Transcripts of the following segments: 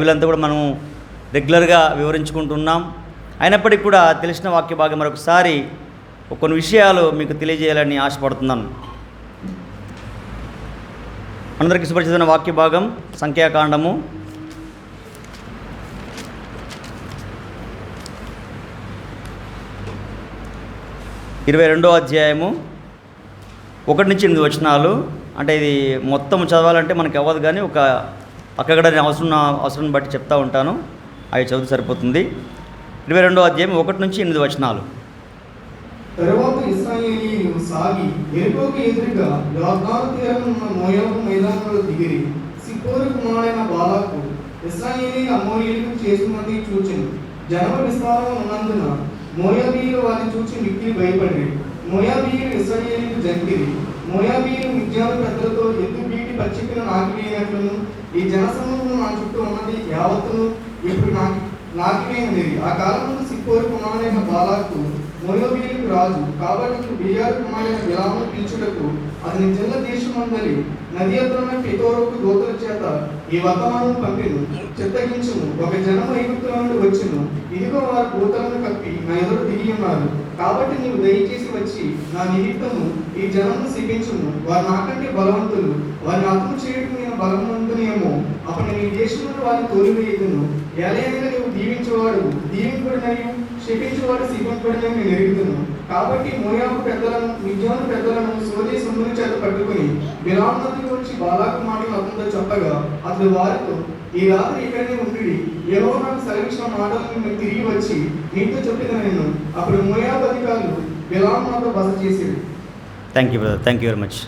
వీళ్ళంతా కూడా మనం రెగ్యులర్గా వివరించుకుంటున్నాం. అయినప్పటికీ కూడా తెలిసిన వాక్య భాగం మరొకసారి కొన్ని విషయాలు మీకు తెలియజేయాలని ఆశపడుతున్నాను. అందరికీ సుపరిచితమైన వాక్య భాగం సంఖ్యాకాండము 22వ అధ్యాయము 1-8 వచనాలు. అంటే ఇది మొత్తం చదవాలంటే మనకి అవ్వదు, కానీ అక్కడ నేను అవసరం బట్టి చెప్తా ఉంటాను, అవి చదివితే సరిపోతుంది. 22వ అధ్యాయం 1-8 వచనాలు. తరువాత ఇశ్రాయేలీయులు సాగి యెరికోకు ఎదురుగా యొర్దాను తీరమున మోయాబు మైదానంలో దిగిరి. సిప్పోరు కుమారుడైన బాలాకు ఇశ్రాయేలీయులు అమోరీయులకు చేస్తున్నది చూచెను. జనము విస్తారంగా ఉన్నందున మోయాబీయులు వారిని చూచి మిక్కిలి భయపడిరి. మోయాబీయులు ఇశ్రాయేలీయులు జంకిరి. మోయాబీయులు మిద్యాను పెద్దలతో ఎద్దు బీటి పచ్చికను నాకివేయనట్లును ఈ జనసమూహము నా చుట్టూ ఉన్నది యావత్తును ఇప్పుడు నాకివేయనిది. ఆ కాలంలో సిప్పోరు కుమారుడైన బాలాకు మోయాబీయులకు రాజు. కాబట్టి బెయోరు కుమారుడైన బిలామును పిలుచుటకు అతని జిల్ల దేశమందలి నది ఎదురున్న పెతోరుకు దూతల చేత ఈ వర్తమానం పంపెను. చిత్తగించుము, ఒక జనము ఐగుప్తుల నుండి వచ్చెను. ఇదిగో వారు భూతలను కప్పి నా ఎదురు దిగి ఉన్నారు. కాబట్టి నీవు దయచేసి వచ్చి నా నిమిత్తము ఈ జనమును శపించుము. వారు నాకంటే బలవంతులు, వారిని అర్థం చేయడం నేను బలవంతునేమో. అప్పుడు నీ దేశం నుండి వారిని తోలివేయుదును. ఎలాగైనా నీవు దీవించేవాడు దీవింపుడినయు, శపించేవాడు శపింపుడినని నేను ఎరుగుదును. కాబట్టి మోయాబు పెద్దలను మిద్యాను పెద్దలను సోదరి సొమ్ముని చేత పట్టుకుని బిలాము నదికి వచ్చి బాలాకు మాటలు అతనితో చెప్పగా అతడు వారితో, ఈ రాత్రి ఇక్కడనే ఉండి యెహోవా నాకు సెలవిచ్చిన మాటలను తిరిగి వచ్చి నీతో చెప్పిన నేను. అప్పుడు మోయాబు అధికారులు బిలాము నాతో బస చేసేది. Thank you brother, thank you very much.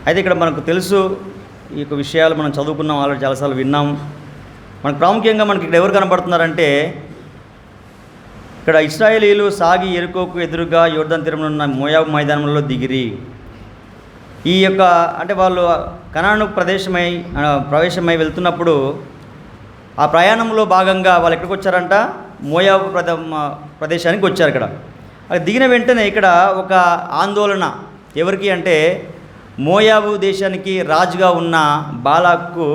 అయితే ఇక్కడ మనకు తెలుసు, ఈ యొక్క విషయాలు మనం చదువుకున్నాం, ఆల్రెడీ చాలాసార్లు విన్నాం. మనకు ప్రాముఖ్యంగా మనకి ఇక్కడ ఎవరు కనబడుతున్నారంటే, ఇక్కడ ఇశ్రాయేలీయులు సాగి యెరికోకు ఎదురుగా యోర్దాను తీరంలో ఉన్న మోయాబు మైదానంలో దిగిరి. ఈ యొక్క అంటే వాళ్ళు కనాను ప్రవేశమై వెళ్తున్నప్పుడు ఆ ప్రయాణంలో భాగంగా వాళ్ళు ఎక్కడికి వచ్చారంట, మోయాబు ప్రదేశానికి వచ్చారు. ఇక్కడ అది దిగిన వెంటనే ఇక్కడ ఒక ఆందోళన ఎవరికి అంటే, మోయాబు దేశానికి రాజుగా ఉన్న బాలాకు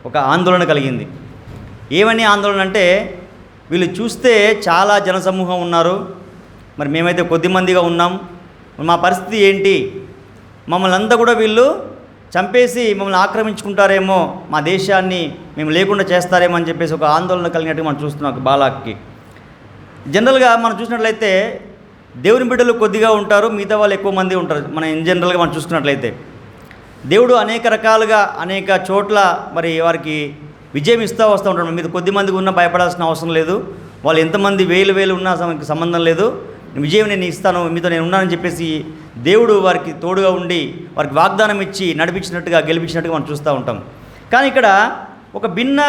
ఒక ఆందోళన కలిగింది. ఏమని ఆందోళన అంటే, వీళ్ళు చూస్తే చాలా జనసమూహం ఉన్నారు, మరి మేమైతే కొద్దిమందిగా ఉన్నాం, మా పరిస్థితి ఏంటి, మమ్మల్ని అంతా కూడా వీళ్ళు చంపేసి మమ్మల్ని ఆక్రమించుకుంటారేమో, మా దేశాన్ని మేము లేకుండా చేస్తారేమో అని చెప్పేసి ఒక ఆందోళన కలిగినట్టు మనం చూస్తున్నాం బాలాక్కి. జనరల్గా మనం చూసినట్లయితే దేవుని బిడ్డలు కొద్దిగా ఉంటారు, మిగతా వాళ్ళు ఎక్కువ మంది ఉంటారు. మనం ఇన్ జనరల్గా మనం చూసుకున్నట్లయితే దేవుడు అనేక రకాలుగా అనేక చోట్ల మరి వారికి విజయం ఇస్తూ వస్తూ ఉంటాడు. మీద కొద్ది మందికి ఉన్నా భయపడాల్సిన అవసరం లేదు, వాళ్ళు ఎంతమంది వేలు ఉన్నా సంబంధం లేదు, విజయం నేను ఇస్తాను, మీతో నేను ఉన్నానని చెప్పేసి దేవుడు వారికి తోడుగా ఉండి వారికి వాగ్దానం ఇచ్చి నడిపించినట్టుగా గెలిపించినట్టుగా మనం చూస్తూ ఉంటాం. కానీ ఇక్కడ ఒక భిన్న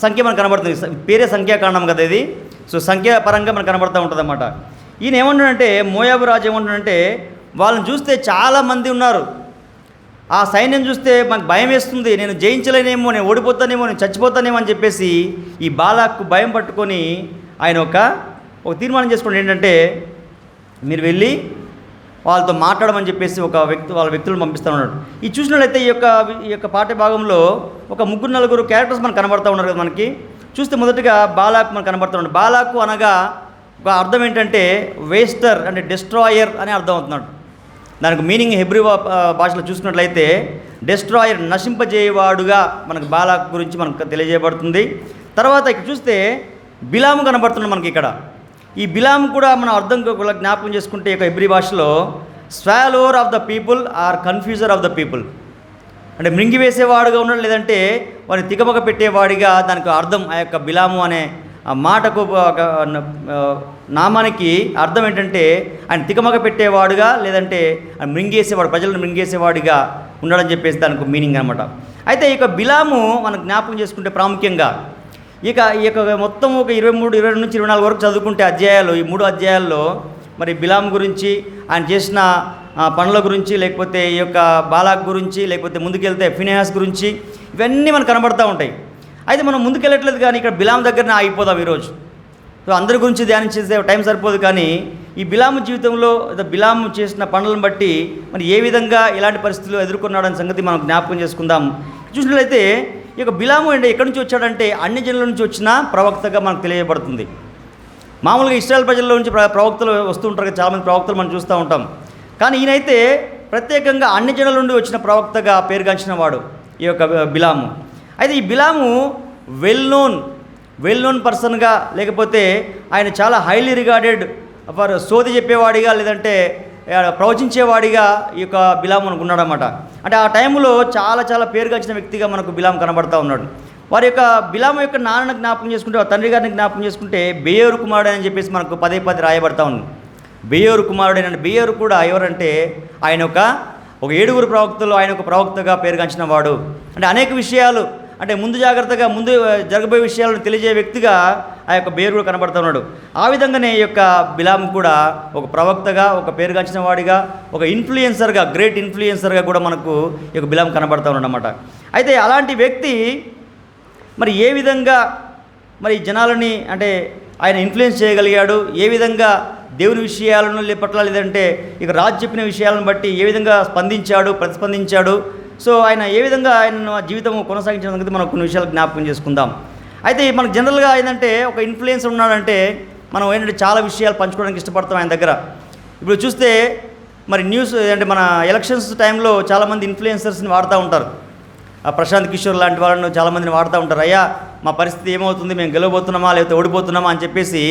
సంఖ్య మనకు కనబడుతుంది. పేరే సంఖ్యాకాండం కదా ఇది, సో సంఖ్యాపరంగా మనకు కనబడుతూ ఉంటుంది అన్నమాట. ఈయన ఏమంటాడంటే, మోయాబు రాజు ఏమంటాడంటే, వాళ్ళని చూస్తే చాలామంది ఉన్నారు, ఆ సైన్యం చూస్తే మనకు భయం వేస్తుంది, నేను జయించలేనేమో, నేను ఓడిపోతానేమో, నేను చచ్చిపోతానేమో అని చెప్పేసి ఈ బాలాకు భయం పట్టుకొని ఆయన ఒక తీర్మానం చేసుకోండి. ఏంటంటే, మీరు వెళ్ళి వాళ్ళతో మాట్లాడమని చెప్పేసి వాళ్ళ వ్యక్తులను పంపిస్తూ ఉన్నాడు. ఈ చూసినట్లయితే ఈ యొక్క పాఠ్య భాగంలో ఒక 3-4 క్యారెక్టర్స్ మనకు కనబడుతూ ఉన్నారు కదా. మనకి చూస్తే మొదటిగా బాలాకు మనకు కనబడుతూ ఉన్నాడు. బాలాకు అనగా ఒక అర్థం ఏంటంటే వేస్టర్, అంటే డిస్ట్రాయర్ అని అర్థం అవుతున్నాడు. దానికి మీనింగ్ హెబ్రీ భాషలో చూసుకున్నట్లయితే డిస్ట్రాయర్, నశింపజేయవాడుగా మనకు బాలాకు గురించి మనకు తెలియజేయబడుతుంది. తర్వాత ఇక్కడ చూస్తే బిలాము కనబడుతున్నాడు మనకి ఇక్కడ. ఈ బిలాము కూడా మనం అర్థం జ్ఞాపకం చేసుకుంటే ఈ హెబ్రీ భాషలో swallower of the people or confuser of the people, అంటే మృంగివేసేవాడుగా ఉన్నాడు, లేదంటే వారిని తికమక పెట్టేవాడిగా దానికి అర్థం. ఆ యొక్క బిలాము అనే ఆ మాటకు నామానికి అర్థం ఏంటంటే ఆయన తికమక పెట్టేవాడుగా, లేదంటే ఆయన మృంగేసేవాడు, ప్రజలను మృంగేసేవాడిగా ఉన్నాడని చెప్పేసి దానికి మీనింగ్ అనమాట. అయితే ఈ యొక్క బిలాము మనం జ్ఞాపకం చేసుకుంటే ప్రాముఖ్యంగా ఈ యొక్క మొత్తం ఒక 23, 22 నుంచి 24 వరకు చదువుకుంటే అధ్యాయాలు, ఈ 3 అధ్యాయాల్లో మరి బిలాము గురించి, ఆయన చేసిన పనుల గురించి, లేకపోతే ఈ యొక్క బాలాక్ గురించి, లేకపోతే ముందుకెళ్తే ఫినెహాస్ గురించి, ఇవన్నీ మనకు కనబడుతూ ఉంటాయి. అయితే మనం ముందుకెళ్ళట్లేదు, కానీ ఇక్కడ బిలాము దగ్గరనే ఆగిపోదాం ఈరోజు. సో అందరి గురించి ధ్యానించేసే టైం సరిపోదు, కానీ ఈ బిలాము జీవితంలో బిలాము చేసిన పనులను బట్టి మరి ఏ విధంగా ఇలాంటి పరిస్థితులు ఎదుర్కొన్నాడనే సంగతి మనం జ్ఞాపకం చేసుకుందాం. చూసినట్లయితే ఈ యొక్క బిలాము అంటే ఎక్కడి నుంచి వచ్చాడంటే అన్ని జనుల నుంచి వచ్చిన ప్రవక్తగా మనకు తెలియబడుతుంది. మామూలుగా ఇశ్రాయేల్ ప్రజల్లో నుంచి ప్రవక్తలు వస్తూ ఉంటారు కదా, చాలామంది ప్రవక్తలు మనం చూస్తూ ఉంటాం. కానీ ఈయనైతే ప్రత్యేకంగా అన్ని జనుల నుండి వచ్చిన ప్రవక్తగా పేరుగాంచిన వాడు ఈ యొక్క బిలాము. అయితే ఈ బిలాము వెల్ నోన్ పర్సన్గా, లేకపోతే ఆయన చాలా హైలీ రిగార్డెడ్ ఫర్ సోది చెప్పేవాడిగా, లేదంటే ప్రవచించేవాడిగా ఈ యొక్క బిలాము మనకు ఉన్నాడన్నమాట. అంటే ఆ టైంలో చాలా పేరుగాంచిన వ్యక్తిగా మనకు బిలాము కనబడతా ఉన్నాడు. వారి యొక్క బిలాము యొక్క నాన్నను జ్ఞాపకం చేసుకుంటే, తండ్రి గారిని జ్ఞాపకం చేసుకుంటే బెయోరు కుమారుడు అని చెప్పేసి మనకు పదే రాయబడతా ఉంది. బెయోరు కుమారుడైన బెయోరు కూడా ఎవరంటే ఆయన ఒక 7 ప్రవక్తలు ఆయన ఒక ప్రవక్తగా పేరుగాంచిన వాడు. అంటే అనేక విషయాలు, అంటే ముందు జాగ్రత్తగా ముందు జరగబోయే విషయాలను తెలియజే వ్యక్తిగా ఆ యొక్క బెయోరు కూడా కనబడుతూ ఉన్నాడు. ఆ విధంగానే ఈ యొక్క బిలాము కూడా ఒక ప్రవక్తగా, ఒక పేరుగాంచిన వాడిగా, ఒక ఇన్ఫ్లుయెన్సర్గా, గ్రేట్ ఇన్ఫ్లుయెన్సర్గా కూడా మనకు ఈ యొక్క బిలాము కనబడుతూ ఉన్నాడు అన్నమాట. అయితే అలాంటి వ్యక్తి మరి ఏ విధంగా మరి జనాలని అంటే ఆయన ఇన్ఫ్లుయెన్స్ చేయగలిగాడు, ఏ విధంగా దేవుని విషయాలను పట్ల, లేదంటే ఇక రాజు చెప్పిన విషయాలను బట్టి ఏ విధంగా ప్రతిస్పందించాడు. సో ఆయన ఏ విధంగా ఆయన జీవితం కొనసాగించిన సంగతి మనం కొన్ని విషయాలు జ్ఞాపకం చేసుకుందాం. అయితే మనకు జనరల్గా ఏంటంటే ఒక ఇన్ఫ్లుయెన్సర్ ఉన్నాడంటే మనం ఏంటంటే చాలా విషయాలు పంచుకోవడానికి ఇష్టపడతాం ఆయన దగ్గర. ఇప్పుడు చూస్తే మరి న్యూస్ అంటే మన ఎలక్షన్స్ టైంలో చాలామంది ఇన్ఫ్లుయెన్సర్స్ని వాడుతూ ఉంటారు. ప్రశాంత్ కిషోర్ లాంటి వాళ్ళను చాలామందిని వాడుతూ ఉంటారు. అయ్యా మా పరిస్థితి ఏమవుతుంది, మేము గెలవబోతున్నామా లేకపోతే ఓడిపోతున్నామా అని చెప్పేసి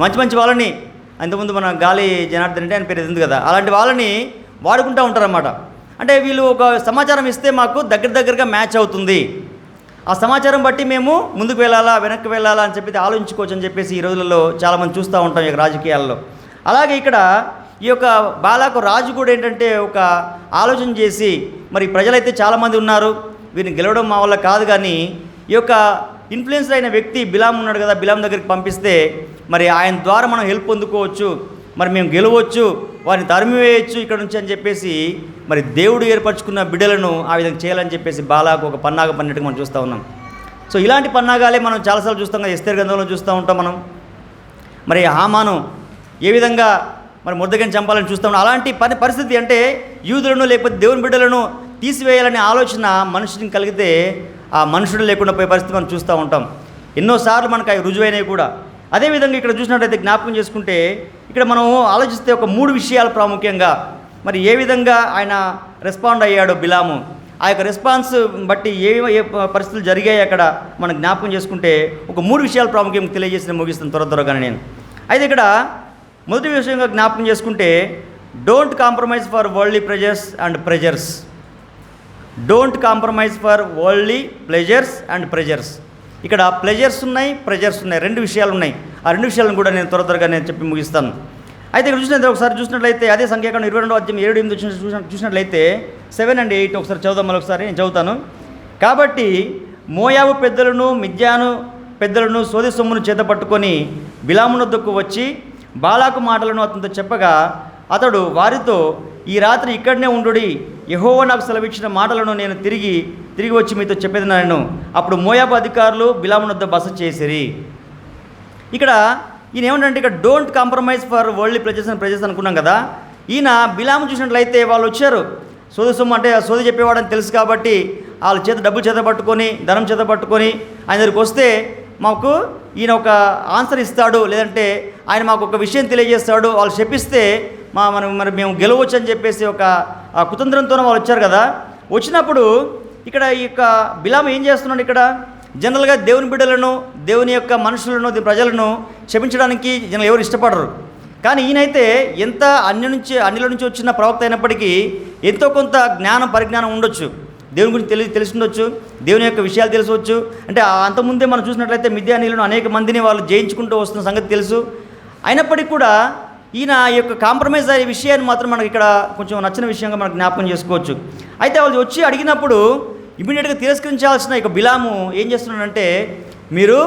మంచి వాళ్ళని, అంతకుముందు మన గాలి జనార్దన్ అంటే ఆయన పేరు ఉంది కదా, అలాంటి వాళ్ళని వాడుకుంటూ ఉంటారన్నమాట. అంటే వీళ్ళు ఒక సమాచారం ఇస్తే మాకు దగ్గరగా మ్యాచ్ అవుతుంది, ఆ సమాచారం బట్టి మేము ముందుకు వెళ్ళాలా వెనక్కి వెళ్ళాలా అని చెప్పి ఆలోచించుకోవచ్చు అని చెప్పేసి ఈ రోజులలో చాలామంది చూస్తూ ఉంటాం ఈ రాజకీయాల్లో. అలాగే ఇక్కడ ఈ యొక్క బాలాకు రాజు కూడా ఏంటంటే ఒక ఆలోచన చేసి, మరి ప్రజలైతే చాలామంది ఉన్నారు, వీరిని గెలవడం మా వల్ల కాదు, కానీ ఈ యొక్క ఇన్ఫ్లుయెన్సర్ అయిన వ్యక్తి బిలాం ఉన్నాడు కదా, బిలాం దగ్గరికి పంపిస్తే మరి ఆయన ద్వారా మనం హెల్ప్ పొందుకోవచ్చు, మరి మేము గెలవచ్చు, వారిని తరిమివేయచ్చు ఇక్కడ నుంచి అని చెప్పేసి మరి దేవుడు ఏర్పరచుకున్న బిడ్డలను ఆ విధంగా చేయాలని చెప్పేసి బాలాకు ఒక పన్నాగ పన్నట్టుగా మనం చూస్తూ ఉన్నాం. సో ఇలాంటి పన్నాగాలే మనం చాలాసార్లు చూస్తాం కదా, ఎస్తేర్ గ్రంథంలో చూస్తూ ఉంటాం మనం. మరి హామాను ఏ విధంగా మరి మొర్దెకైని చంపాలని చూస్తాం. అలాంటి పరిస్థితి అంటే యూదులను లేకపోతే దేవుని బిడ్డలను తీసివేయాలనే ఆలోచన మనుషుని కలిగితే ఆ మనుషుడు లేకుండా పోయే పరిస్థితి మనం చూస్తూ ఉంటాం. ఎన్నోసార్లు మనకు అవి రుజువైనవి కూడా. అదేవిధంగా ఇక్కడ చూసినట్టయితే జ్ఞాపకం చేసుకుంటే ఇక్కడ మనం ఆలోచిస్తే ఒక 3 విషయాలు ప్రాముఖ్యంగా మరి ఏ విధంగా ఆయన రెస్పాండ్ అయ్యాడో బిలాము, ఆ యొక్క రెస్పాన్స్ బట్టి ఏ పరిస్థితులు జరిగాయి అక్కడ మనం జ్ఞాపకం చేసుకుంటే ఒక 3 విషయాలు ప్రాముఖ్యంగా తెలియజేసి ముగిస్తాను త్వరగానే నేను. అయితే ఇక్కడ మొదటి విషయంగా జ్ఞాపకం చేసుకుంటే don't compromise for worldly pressures. Don't compromise for worldly pleasures and pressures. ఇక్కడ ప్లెజర్స్ ఉన్నాయి, ప్రెజర్స్ ఉన్నాయి, 2 విషయాలు ఉన్నాయి. ఆ 2 విషయాలను కూడా నేను త్వరగా నేను చెప్పి ముగిస్తాను. అయితే ఇక్కడ ఒకసారి చూసినట్లయితే అదే సంఖ్యాకాండం 22:7-8 చూసినట్లయితే 7 and 8 ఒకసారి చదువుదాం. మరొకసారి నేను చదువుతాను. కాబట్టి మోయాబు పెద్దలను మిద్యాను పెద్దలను సోది సొమ్మును చేత పట్టుకొని బిలామునొద్దకు వచ్చి బాలాకు మాటలను అతనితో చెప్పగా అతడు వారితో, ఈ రాత్రి ఇక్కడనే ఉండుడి, యెహోవా నాకు సెలవిచ్చిన మాటలను నేను తిరిగి వచ్చి మీతో చెప్పేదన్నాను. అప్పుడు మోయాబు అధికారులు బిలామునొద్ద బస చేసిరి. ఇక్కడ ఈయన ఏమంటే ఇక్కడ don't compromise for worldly pleasures అనుకున్నాం కదా. ఈయన బిలాము చూసినట్లయితే వాళ్ళు వచ్చారు, సోది సొమ్ము అంటే సోది చెప్పేవాడని తెలుసు కాబట్టి వాళ్ళ డబ్బులు చేత పట్టుకొని ధనం చేత పట్టుకొని ఆయన దగ్గరికి వస్తే మాకు ఈయన ఒక ఆన్సర్ ఇస్తాడు, లేదంటే ఆయన మాకు ఒక విషయం తెలియజేస్తాడు, వాళ్ళు చెప్పిస్తే మరి మేము గెలవచ్చు అని చెప్పేసి ఒక కుతంత్రంతోనే వాళ్ళు వచ్చారు కదా. వచ్చినప్పుడు ఇక్కడ ఈ యొక్క బిలాము ఏం చేస్తున్నాడు, ఇక్కడ జనరల్గా దేవుని బిడ్డలను, దేవుని యొక్క మనుషులను, ప్రజలను క్షమించడానికి జనరల్ ఎవరు ఇష్టపడరు. కానీ ఈయనైతే ఎంత అన్నిల నుంచి వచ్చిన ప్రవక్త అయినప్పటికీ ఎంతో కొంత పరిజ్ఞానం ఉండొచ్చు, దేవుని గురించి తెలిసి ఉండొచ్చు, దేవుని యొక్క విషయాలు తెలిసవచ్చు. అంటే అంతకుముందే మనం చూసినట్లయితే మిద్యానీయులను అనేక మందిని వాళ్ళు జయించుకుంటూ వస్తున్న సంగతి తెలుసు. అయినప్పటికీ కూడా ఈయన ఈ యొక్క కాంప్రమైజ్ అయ్యే విషయాన్ని మాత్రం మనకి ఇక్కడ కొంచెం నచ్చిన విషయంగా మనకు జ్ఞాపకం చేసుకోవచ్చు. అయితే వాళ్ళు వచ్చి అడిగినప్పుడు ఇమీడియట్గా తిరస్కరించాల్సిన ఇక బిలాము ఏం చేస్తున్నాడంటే, మీరు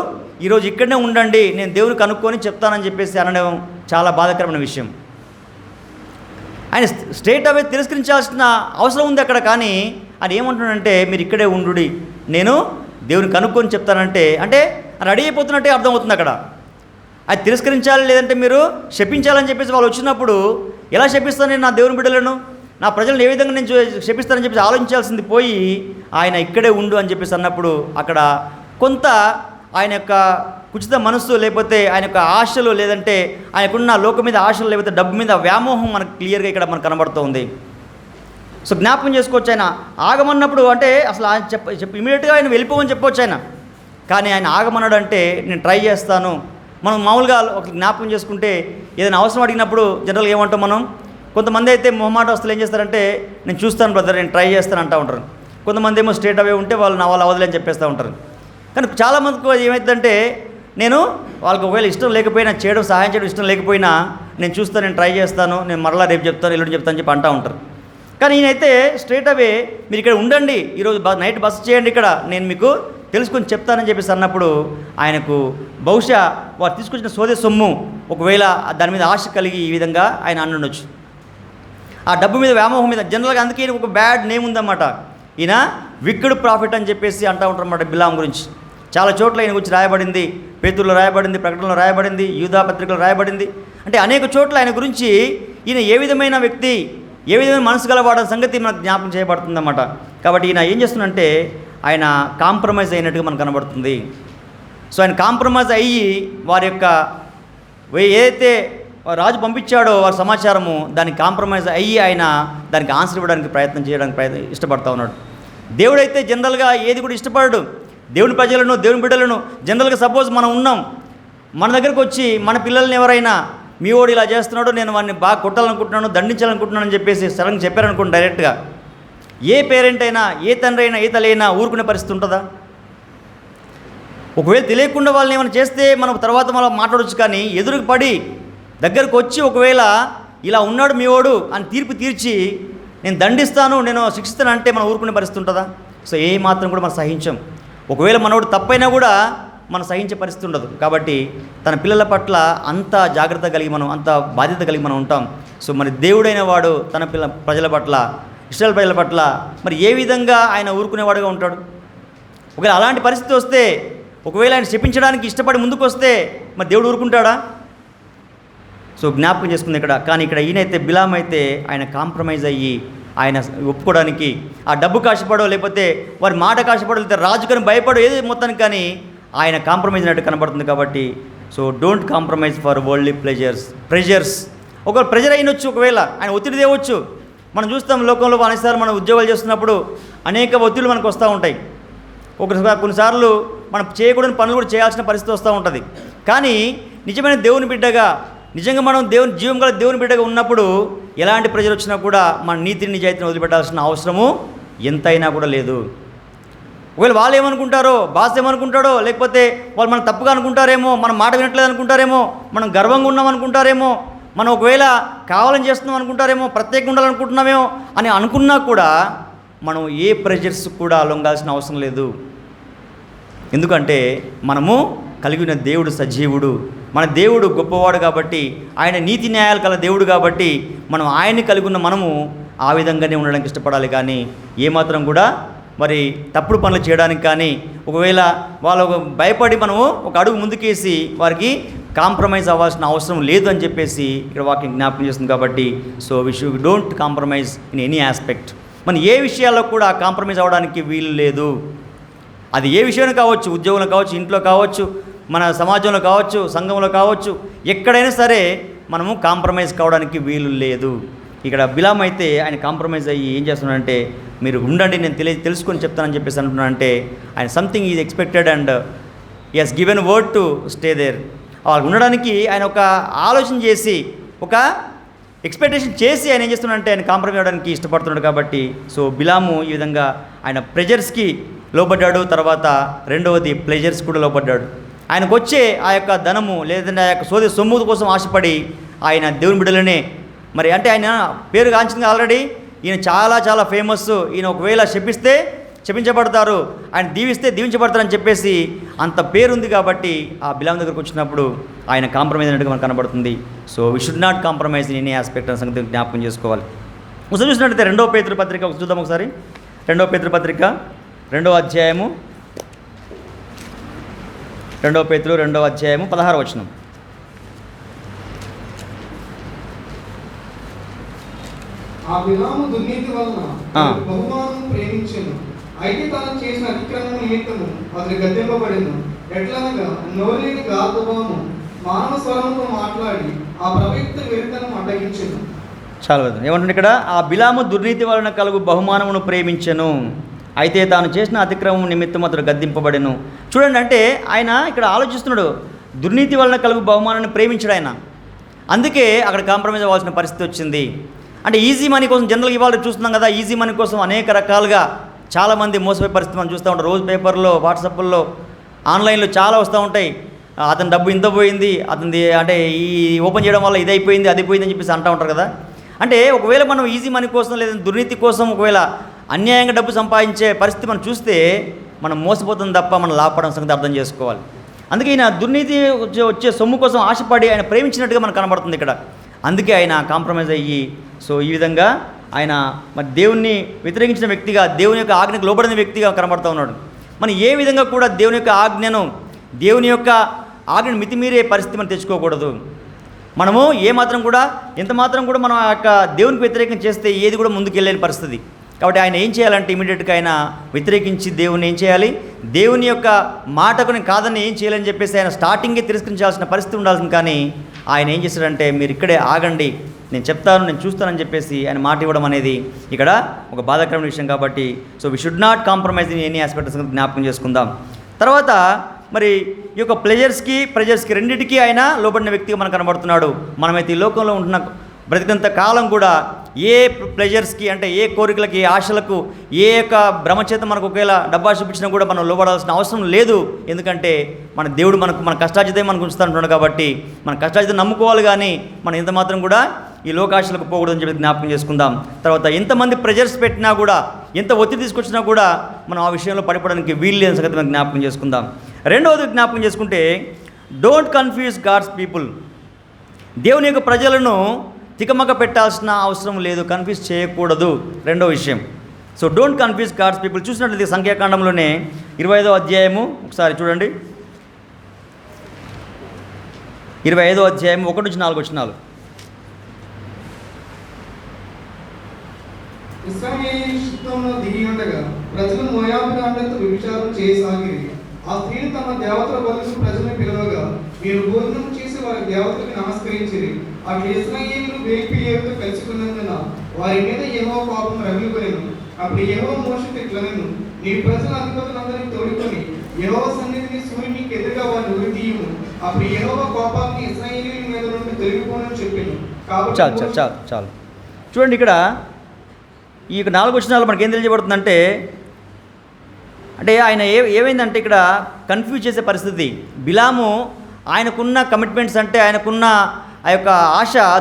ఈరోజు ఇక్కడనే ఉండండి, నేను దేవుని కనుక్కొని చెప్తానని చెప్పేసి అనడం చాలా బాధాకరమైన విషయం. ఆయన స్ట్రేట్ అవే తిరస్కరించాల్సిన అవసరం ఉంది అక్కడ. కానీ ఆయన ఏమంటున్నాడంటే, మీరు ఇక్కడే ఉండుడి, నేను దేవుని కనుక్కొని చెప్తానంటే, అంటే రెడీ అయిపోతున్నట్టే అర్థమవుతుంది అక్కడ. అది తిరస్కరించాలి, లేదంటే మీరు శపించాలని చెప్పేసి వాళ్ళు వచ్చినప్పుడు ఎలా శపిస్తాను నేను నా దేవుని బిడ్డలను, నా ప్రజలను ఏ విధంగా నేను క్షమిస్తానని చెప్పేసి ఆలోచించాల్సింది పోయి ఆయన ఇక్కడే ఉండు అని చెప్పేసి అన్నప్పుడు అక్కడ కొంత ఆయన యొక్క కుచిత మనస్సు లేకపోతే ఆయన యొక్క ఆశలు లేదంటే ఆయనకున్న లోకం మీద ఆశలు లేకపోతే డబ్బు మీద వ్యామోహం మనకు క్లియర్గా ఇక్కడ మనకు కనబడుతుంది. సో జ్ఞాపకం చేసుకోవచ్చు, ఆయన ఆగమన్నప్పుడు అంటే అసలు ఆయన చెప్ప ఇమీడియట్గా ఆయన వెళ్ళిపోమని చెప్పవచ్చు ఆయన, కానీ ఆయన ఆగమన్నాడు అంటే నేను ట్రై చేస్తాను. మనం మామూలుగా ఒక జ్ఞాపకం చేసుకుంటే ఏదైనా అవసరం అడిగినప్పుడు జనరల్గా ఏమంటాం మనం, కొంతమంది అయితే మొహమాట వస్తువులు ఏం చేస్తారంటే నేను చూస్తాను బ్రదర్, నేను ట్రై చేస్తాను అంటూ ఉంటారు. కొంతమంది ఏమో స్ట్రేట్ అవే ఉంటే వాళ్ళు నా వాళ్ళు అవదలని చెప్పేస్తూ ఉంటారు. కానీ చాలామందికి ఏమవుతుందంటే నేను వాళ్ళకి ఒకవేళ ఇష్టం లేకపోయినా చేయడం సహాయం చేయడం ఇష్టం లేకపోయినా నేను చూస్తాను, నేను ట్రై చేస్తాను, నేను మరలా రేపు చెప్తాను, ఎల్లుండి చెప్తాను చెప్పి అంటూ ఉంటారు. కానీ ఈయనైతే స్ట్రేట్ అవే మీరు ఇక్కడ ఉండండి, ఈరోజు నైట్ బస్ చేయండి, ఇక్కడ నేను మీకు తెలుసుకొని చెప్తానని చెప్పేసి అన్నప్పుడు ఆయనకు బహుశా వారు తీసుకొచ్చిన సోదే సొమ్ము ఒకవేళ దాని మీద ఆశ కలిగి ఈ విధంగా ఆయన అన్నుండొచ్చు. ఆ డబ్బు మీద వ్యామోహం మీద జనరల్గా అందుకే ఒక బ్యాడ్ నేమ్ ఉందన్నమాట. ఈయన విక్డ్ ప్రాఫిట్ అని చెప్పేసి అంటూ ఉంటారు అన్నమాట బిలాం గురించి. చాలా చోట్ల ఈయన గురించి రాయబడింది, పేతురులో రాయబడింది, ప్రకటనలో రాయబడింది, యూదా పత్రికలో రాయబడింది. అంటే అనేక చోట్ల ఆయన గురించి ఈయన ఏ విధమైన వ్యక్తి, ఏ విధమైన మనసు గలవాడని సంగతి మనకు జ్ఞాపకం చేయబడుతుందన్నమాట. కాబట్టి ఈయన ఏం చేస్తున్నంటే ఆయన కాంప్రమైజ్ అయినట్టుగా మనకు కనబడుతుంది. సో ఆయన కాంప్రమైజ్ అయ్యి వారి యొక్క ఏదైతే రాజు పంపించాడో వారి సమాచారము దానికి కాంప్రమైజ్ అయ్యి ఆయన దానికి ఆన్సర్ ఇవ్వడానికి ప్రయత్నం చేయడానికి ఇష్టపడతా ఉన్నాడు. దేవుడైతే జనరల్గా ఏది కూడా ఇష్టపడడు. దేవుని ప్రజలను, దేవుని బిడ్డలను జనరల్గా సపోజ్ మనం ఉన్నాం, మన దగ్గరకు వచ్చి మన పిల్లల్ని ఎవరైనా మీ వాడు ఇలా చేస్తున్నాడు, నేను వాడిని బాగా కొట్టాలనుకుంటున్నాను, దండించాలనుకుంటున్నాను అని చెప్పేసి సడన్గా చెప్పారనుకోండి డైరెక్ట్గా, ఏ పేరెంట్ అయినా, ఏ తండ్రి అయినా, ఏ తల్లి అయినా ఊరుకునే పరిస్థితి ఉంటుందా? ఒకవేళ తెలియకుండా వాళ్ళని ఏమైనా చేస్తే మనం తర్వాత మనం మాట్లాడవచ్చు, కానీ ఎదురుకు పడి దగ్గరకు వచ్చి ఒకవేళ ఇలా ఉన్నాడు మీ వాడు అని తీర్పు తీర్చి నేను దండిస్తాను, నేను శిక్షిస్తాను అంటే మనం ఊరుకునే పరిస్థితి ఉంటుందా? సో ఏ మాత్రం కూడా మనం సహించం. ఒకవేళ మనోడు తప్పైనా కూడా మనం సహించే పరిస్థితి ఉండదు. కాబట్టి తన పిల్లల పట్ల అంత జాగ్రత్త కలిగి మనం, అంత బాధ్యత కలిగి మనం ఉంటాం. సో మరి దేవుడైన వాడు తన ప్రజల పట్ల, ఇశ్రాయేలు ప్రజల పట్ల మరి ఏ విధంగా ఆయన ఊరుకునేవాడుగా ఉంటాడు? ఒకవేళ అలాంటి పరిస్థితి వస్తే, ఒకవేళ ఆయన శపించడానికి ఇష్టపడి ముందుకు వస్తే మరి దేవుడు ఊరుకుంటాడా? సో జ్ఞాపకం చేసుకుంది ఇక్కడ. కానీ ఇక్కడ ఈయనైతే బిలాం అయితే ఆయన కాంప్రమైజ్ అయ్యి ఆయన ఒప్పుకోవడానికి ఆ డబ్బు కాశపడో లేకపోతే వారి మాట కాశపడో లేకపోతే రాజుకని భయపడో ఏది మొత్తానికి కానీ ఆయన కాంప్రమైజ్ అయినట్టు కనబడుతుంది. కాబట్టి so don't compromise for worldly pressures. ఒకవేళ ప్రెజర్ అయినొచ్చు, ఒకవేళ ఆయన ఒత్తిడి తేవచ్చు. మనం చూస్తాం లోకంలో అనేసారి మనం ఉద్యోగాలు చేస్తున్నప్పుడు అనేక ఒత్తిళ్ళు మనకు వస్తూ ఉంటాయి. కొన్నిసార్లు మనం చేయకూడని పనులు కూడా చేయాల్సిన పరిస్థితి వస్తూ ఉంటుంది. కానీ నిజమైన దేవుని బిడ్డగా, నిజంగా మనం జీవం గల దేవుని బిడ్డగా ఉన్నప్పుడు ఎలాంటి ప్రెజర్ వచ్చినా కూడా మన నీతిని నిజాయితీని వదిలిపెట్టాల్సిన అవసరము ఎంతైనా కూడా లేదు. ఒకవేళ వాళ్ళు ఏమనుకుంటారో, బాస్ ఏమనుకుంటాడో, లేకపోతే వాళ్ళు మనం తప్పుగా అనుకుంటారేమో, మనం మాట వినట్లేదు అనుకుంటారేమో, మనం గర్వంగా ఉన్నాం అనుకుంటారేమో, మనం ఒకవేళ కావాలని చేస్తున్నాం అనుకుంటారేమో, ప్రత్యేకంగా ఉండాలనుకుంటున్నామేమో అని అనుకున్నా కూడా మనం ఏ ప్రెజర్స్ కూడా లొంగాల్సిన అవసరం లేదు. ఎందుకంటే మనము కలిగిన దేవుడు సజీవుడు, మన దేవుడు గొప్పవాడు కాబట్టి, ఆయన నీతి న్యాయాలు కల దేవుడు కాబట్టి మనం ఆయన్ని కలిగి ఉన్న మనము ఆ విధంగానే ఉండడానికి ఇష్టపడాలి. కానీ ఏమాత్రం కూడా మరి తప్పుడు పనులు చేయడానికి కానీ, ఒకవేళ వాళ్ళకు భయపడి మనము ఒక అడుగు ముందుకేసి వారికి కాంప్రమైజ్ అవ్వాల్సిన అవసరం లేదు అని చెప్పేసి ఇక్కడ వాక్యం జ్ఞాపకం చేస్తుంది. కాబట్టి so don't compromise in any aspect. మనం ఏ విషయాల్లో కూడా కాంప్రమైజ్ అవ్వడానికి వీలు లేదు. అది ఏ విషయంలో కావచ్చు, ఉద్యోగంలో కావచ్చు, ఇంట్లో కావచ్చు, మన సమాజంలో కావచ్చు, సంఘంలో కావచ్చు, ఎక్కడైనా సరే మనము కాంప్రమైజ్ కావడానికి వీలు లేదు. ఇక్కడ బిలాం అయితే ఆయన కాంప్రమైజ్ అయ్యి ఏం చేస్తున్నాడంటే మీరు ఉండండి, నేను తెలుసుకొని చెప్తానని చెప్పేసి అంటున్నానంటే ఆయన something is expected and he has given word to stay there. వాళ్ళు ఉండడానికి ఆయన ఒక ఆలోచన చేసి, ఒక ఎక్స్పెక్టేషన్ చేసి ఆయన ఏం చేస్తున్నాడంటే ఆయన కాంప్రమైజ్ అవ్వడానికి ఇష్టపడుతున్నాడు. కాబట్టి సో బిలాము ఈ విధంగా ఆయన ప్రెజర్స్కి లోబడ్డాడు. తర్వాత రెండవది ప్లెజర్స్ కూడా లోబడ్డాడు. ఆయనకు వచ్చే ఆ యొక్క ధనము లేదంటే ఆ యొక్క సొమ్ము కోసం ఆశపడి ఆయన దేవుని బిడ్డలనే మరి అంటే ఆయన పేరు గాంచింది ఆల్రెడీ, ఈయన చాలా చాలా ఫేమస్, ఈయన ఒకవేళ శపిస్తే శపించబడతారు, ఆయన దీవిస్తే దీవించబడతారని చెప్పేసి అంత పేరుంది. కాబట్టి ఆ బిలాం దగ్గరకు వచ్చినప్పుడు ఆయన కాంప్రమైజ్ అయినట్టుగా మనకు కనబడుతుంది. So we should not compromise in any aspect అనే సంగతి జ్ఞాపకం చేసుకోవాలి. ఒకసారి చూసినట్టయితే 2వ పేతురు పత్రిక చూద్దాం ఒకసారి. 2వ పేతురు పత్రిక 2వ అధ్యాయము 2 పేతురు 2వ అధ్యాయము 16వ వచనం. ఆ బిలాము దుర్నీతి వలన ఆ. బహుమానం ప్రేమించెను. అయితే తాను చేసిన అతిక్రమం నిమిత్తము అతడు గద్దెంపబడెను. ఎట్లనగా నోరులేని గాతుబాము మానవ స్వరముతో మాట్లాడి ఆ ప్రవక్త వెరితనం అడ్డగించెను. చాలా ఏమంటుంది ఇక్కడ, ఆ బిలాము దుర్నీతి వలన కలుగు బహుమానమును ప్రేమించెను, అయితే తాను చేసిన అతిక్రమం నిమిత్తం అతడు గద్దింపబడెను. చూడండి, అంటే ఆయన ఇక్కడ ఆలోచిస్తున్నాడు, దుర్నీతి వలన కలుగు బహుమానాన్ని ప్రేమించాడు ఆయన. అందుకే అక్కడ కాంప్రమైజ్ అవ్వాల్సిన పరిస్థితి వచ్చింది. అంటే ఈజీ మనీ కోసం జనరల్గా ఇవాళ చూస్తున్నాం కదా, ఈజీ మనీ కోసం అనేక రకాలుగా చాలామంది మోసపోయే పరిస్థితి మనం చూస్తూ ఉంటాం. రోజు పేపర్లో, వాట్సాప్లో, ఆన్లైన్లో చాలా వస్తూ ఉంటాయి. అతని డబ్బు ఇంత పోయింది, అతనిది అంటే ఈ ఓపెన్ చేయడం వల్ల ఇది అయిపోయింది, అది పోయింది అని చెప్పేసి అంటూ ఉంటారు కదా. అంటే ఒకవేళ మనం ఈజీ మనీ కోసం లేదా దుర్నీతి కోసం ఒకవేళ అన్యాయంగా డబ్బు సంపాదించే పరిస్థితి మనం చూస్తే మనం మోసపోతుంది తప్ప మనం లాభపడడం సంగతి అర్థం చేసుకోవాలి. అందుకే ఈయన దుర్నీతి వచ్చే సొమ్ము కోసం ఆశపడి ఆయన ప్రేమించినట్టుగా మనకు కనబడుతుంది ఇక్కడ. అందుకే ఆయన కాంప్రమైజ్ అయ్యి, సో ఈ విధంగా ఆయన మరి దేవుణ్ణి వ్యతిరేకించిన వ్యక్తిగా, దేవుని యొక్క ఆజ్ఞకు లోబడిన వ్యక్తిగా కనబడుతూ ఉన్నాడు. మనం ఏ విధంగా కూడా దేవుని యొక్క ఆజ్ఞను మితిమీరే పరిస్థితి మనం తెచ్చుకోకూడదు. మనము ఎంత మాత్రం కూడా మనం ఆ యొక్క దేవునికి వ్యతిరేకం చేస్తే ఏది కూడా ముందుకు వెళ్ళలేని పరిస్థితి. కాబట్టి ఆయన ఏం చేయాలంటే ఇమీడియట్గా ఆయన వ్యతిరేకించి దేవుని ఏం చేయాలి, దేవుని యొక్క మాటకు నేను కాదని ఏం చేయాలని చెప్పేసి ఆయన స్టార్టింగే తిరస్కరించాల్సిన పరిస్థితి ఉండాల్సింది. కానీ ఆయన ఏం చేశాడంటే, మీరు ఇక్కడే ఆగండి, నేను చెప్తాను, నేను చూస్తానని చెప్పేసి ఆయన మాట ఇవ్వడం అనేది ఇక్కడ ఒక బాధాకరమైన విషయం. కాబట్టి so we should not compromise in any aspects జ్ఞాపకం చేసుకుందాం. తర్వాత మరి ఈ యొక్క ప్రెజర్స్కి రెండింటికి ఆయన లోబడిన వ్యక్తిగా మనకు కనబడుతున్నాడు. మనమైతే ఈ లోకంలో ఉంటున్న బ్రతికంత కాలం కూడా ఏ ప్లెజర్స్కి అంటే ఏ కోరికలకి, ఏ ఆశలకు, ఏ యొక్క భ్రమచేత మనకు ఒకవేళ డబ్బా చూపించినా కూడా మనం లోబడాల్సిన అవసరం లేదు. ఎందుకంటే మన దేవుడు మన కష్టార్జితం మనకు ఉంచుతుంటున్నాడు. కాబట్టి మన కష్టార్జితం నమ్ముకోవాలి, కానీ మనం ఎంత మాత్రం కూడా ఈ లోకాశలకు పోకూడదని చెప్పి జ్ఞాపకం చేసుకుందాం. తర్వాత ఎంతమంది ప్రెజర్స్ పెట్టినా కూడా, ఎంత ఒత్తిడి తీసుకొచ్చినా కూడా మనం ఆ విషయంలో పడిపోవడానికి వీలు లేని సంగతి మనం జ్ఞాపకం చేసుకుందాం. రెండవది జ్ఞాపకం చేసుకుంటే, డోంట్ కన్ఫ్యూజ్ గాడ్స్ పీపుల్. దేవుని యొక్క ప్రజలను తికమక పెట్టాల్సిన అవసరం లేదు, కన్ఫ్యూజ్ చేయకూడదు. రెండో విషయం, so don't confuse God's people. చూసినట్లయితే సంఖ్యాకాండంలోనే 25వ అధ్యాయము ఒకసారి చూడండి. 25వ అధ్యాయం 1-4 వచనాలు. ఇశ్రాయేలు శిత్తంలో దిగి ఉండగా ప్రజలు మోయాబు రాండ్లతో వ్యభిచారం చేయసాగిరి. ఆ స్త్రీలు తమ దేవతల బలులకు ప్రజలను పిలవగా వీరు భోజనం చేసి వారి దేవతలకు నమస్కరించిరి. అటు ఇశ్రాయేలు బేలిపిలియరుతో కలుసుకున్నందున వారి మీద యెహోవా కోపం రగిలిపోయెను. అప్పుడు యెహోవా మోషేతో ఇట్లనెను, నీ ప్రజల అధిపతులందరినీ తోడుకొని యెహోవా సన్నిధిని సూర్యునికి ఎదురుగా వారిని ఉరితీయుము. అప్పుడు యెహోవా కోపాగ్ని ఇశ్రాయేలీయుల మీద నుండి తొలగిపోనని చెప్పెను. కాబట్టి చాలు చూడండి, ఇక్కడ ఈ 4 వచనాలు మనకి ఏం తెలియజేయబడుతుందంటే, అంటే ఆయన ఏమైందంటే ఇక్కడ కన్ఫ్యూజ్ చేసే పరిస్థితి. బిలాము ఆయనకున్న కమిట్మెంట్స్, అంటే ఆయనకున్న ఆ యొక్క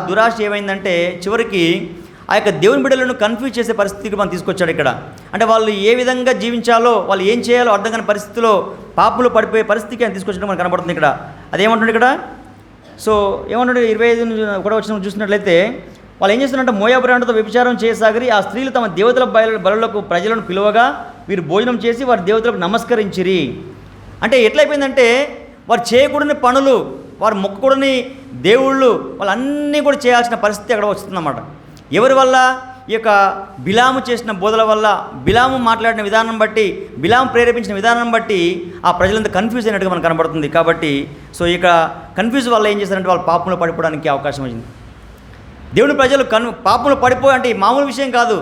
దురాశ ఏమైందంటే చివరికి ఆ యొక్క దేవుని బిడ్డలను కన్ఫ్యూజ్ చేసే పరిస్థితికి మనం తీసుకొచ్చాడు ఇక్కడ. అంటే వాళ్ళు ఏ విధంగా జీవించాలో, వాళ్ళు ఏం చేయాలో అర్థం కాని పరిస్థితిలో పాపులు పడిపోయే పరిస్థితికి ఆయన తీసుకొచ్చడం మనకు కనబడుతుంది ఇక్కడ. అదేమంటుంది ఇక్కడ, సో ఏమంటుండే 25 వచనం చూసినట్లయితే, వాళ్ళు ఏం చేస్తున్నారంటే మోయాబు రాండ్లతో వ్యభిచారం చేయసాగిరి. ఆ స్త్రీలు తమ దేవతల బలులకు ప్రజలను పిలువగా వీరు భోజనం చేసి వారి దేవతలకు నమస్కరించిరి. అంటే ఎట్లయిపోయిందంటే, వారు చేయకూడని పనులు, వారు మొక్కకూడని దేవుళ్ళు, వాళ్ళన్నీ కూడా చేయాల్సిన పరిస్థితి అక్కడ వస్తుందన్నమాట. ఎవరి వల్ల? ఈ యొక్క బిలాము చేసిన బోధల వల్ల, బిలాము మాట్లాడిన విధానం బట్టి, బిలాము ప్రేరేపించిన విధానం బట్టి ఆ ప్రజలంతా కన్ఫ్యూజ్ అయినట్టుగా మనకు కనబడుతుంది. కాబట్టి సో ఇక కన్ఫ్యూజ్ వల్ల ఏం చేశారంటే వాళ్ళు పాపంలో పడిపోవడానికి అవకాశం వచ్చింది. దేవుని ప్రజలు పాపంలో పడిపోయి, అంటే మామూలు విషయం కాదు.